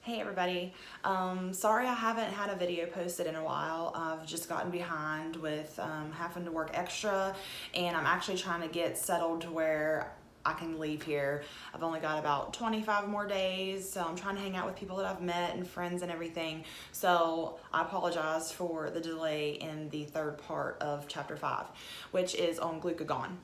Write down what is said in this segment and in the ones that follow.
Hey everybody, sorry I haven't had a video posted in a while. I've just gotten behind with having to work extra, and I'm actually trying to get settled to where I can leave here. I've only got about 25 more days, so I'm trying to hang out with people that I've met and friends and everything. So I apologize for the delay in the third part of chapter 5, which is on glucagon.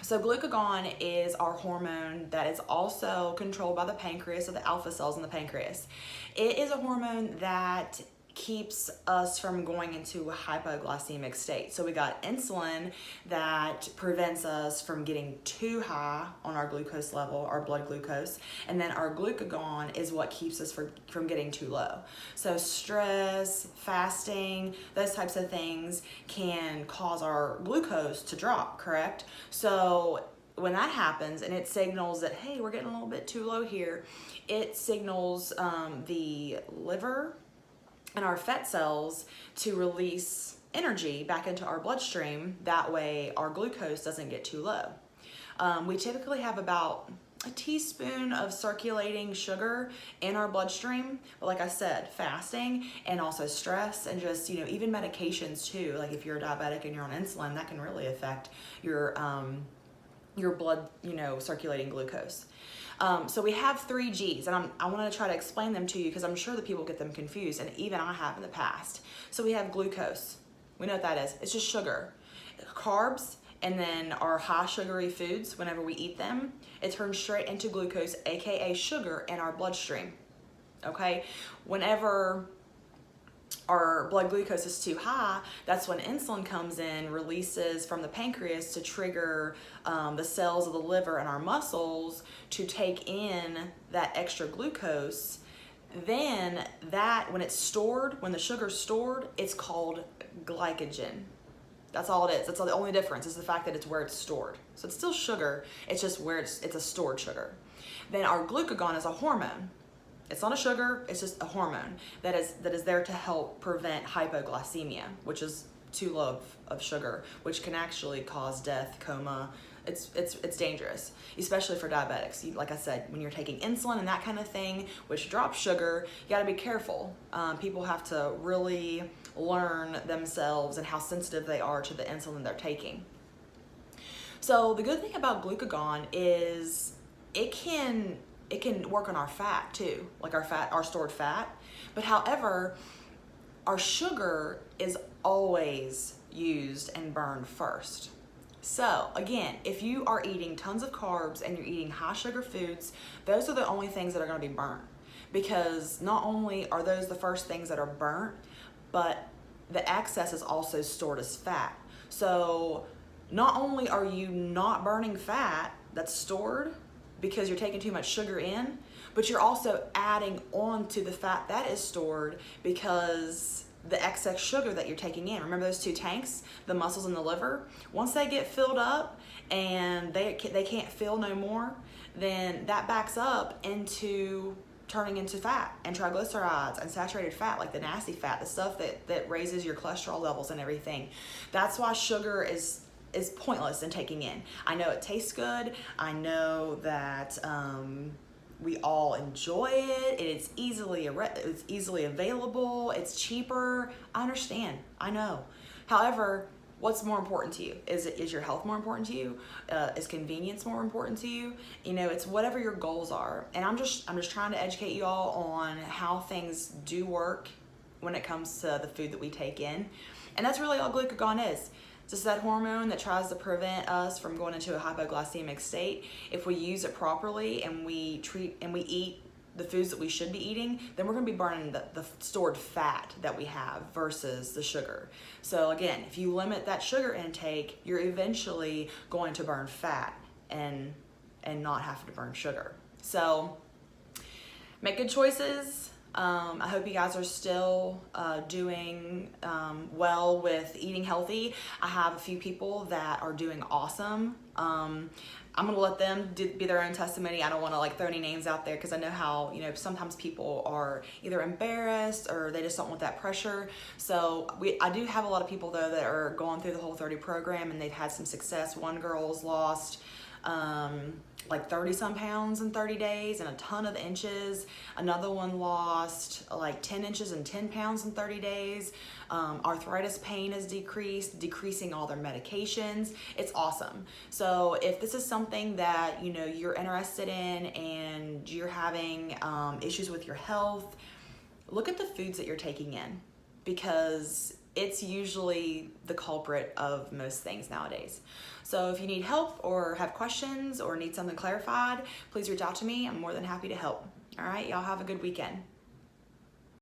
So glucagon is our hormone that is also controlled by the pancreas, so the alpha cells in the pancreas. It is a hormone that keeps us from going into a hypoglycemic state. So we got insulin that prevents us from getting too high on our glucose level, our blood glucose, and then our glucagon is what keeps us from getting too low. So stress, fasting, those types of things can cause our glucose to drop, correct? So when that happens and it signals that, hey, we're getting a little bit too low here, it signals the liver and our fat cells to release energy back into our bloodstream. That way our glucose doesn't get too low. We typically have about a teaspoon of circulating sugar in our bloodstream. But like I said, fasting and also stress and just, even medications too. Like if you're a diabetic and you're on insulin, that can really affect your blood, circulating glucose. So we have 3 G's, and I want to try to explain them to you because I'm sure that people get them confused, and even I have in the past. So we have glucose. We know what that is. It's just sugar. Carbs, and then our high sugary foods, whenever we eat them, it turns straight into glucose, aka sugar, in our bloodstream. Okay? Whenever our blood glucose is too high, that's when insulin comes in, releases from the pancreas to trigger the cells of the liver and our muscles to take in that extra glucose. Then when it's stored, when the sugar's stored, it's called glycogen. That's all it is. That's the only difference is the fact that it's where it's stored. So it's still sugar, it's just where it's a stored sugar. Then our glucagon is a hormone. It's not a sugar, it's just a hormone that is there to help prevent hypoglycemia, which is too low of sugar, which can actually cause death, coma. It's dangerous, especially for diabetics. Like I said, when you're taking insulin and that kind of thing, which drops sugar, you gotta be careful. People have to really learn themselves and how sensitive they are to the insulin they're taking. So the good thing about glucagon is it can work on our fat too, like our stored fat. But however, our sugar is always used and burned first. So again, if you are eating tons of carbs and you're eating high sugar foods, those are the only things that are going to be burnt, because not only are those the first things that are burnt, but the excess is also stored as fat. So not only are you not burning fat that's stored because you're taking too much sugar in, but you're also adding on to the fat that is stored because the excess sugar that you're taking in. Remember those 2 tanks, the muscles and the liver? Once they get filled up and they can't fill no more, then that backs up into turning into fat and triglycerides and saturated fat, like the nasty fat, the stuff that raises your cholesterol levels and everything. That's why sugar is pointless in taking in. I know it tastes good. I know that we all enjoy it. It's easily available. It's cheaper. I understand. I know. However, what's more important to you? Is your health more important to you? Is convenience more important to you? It's whatever your goals are. And I'm just trying to educate you all on how things do work when it comes to the food that we take in. And that's really all glucagon is. It's just that hormone that tries to prevent us from going into a hypoglycemic state. If we use it properly and we eat the foods that we should be eating, then we're going to be burning the stored fat that we have versus the sugar. So again, if you limit that sugar intake, you're eventually going to burn fat and not have to burn sugar. So make good choices. I hope you guys are still doing well with eating healthy. I have a few people that are doing awesome. I'm gonna let them be their own testimony. I don't want to throw any names out there because I know how sometimes people are either embarrassed or they just don't want that pressure. So I do have a lot of people though that are going through the Whole 30 program and they've had some success. One girl's lost like 30 some pounds in 30 days and a ton of inches. Another one lost like 10 inches and 10 pounds in 30 days. Arthritis pain is decreasing all their medications. It's awesome. So if this is something that, you know, you're interested in and you're having issues with your health, look at the foods that you're taking in, because it's usually the culprit of most things nowadays. So if you need help or have questions or need something clarified, please reach out to me. I'm more than happy to help. All right, y'all have a good weekend.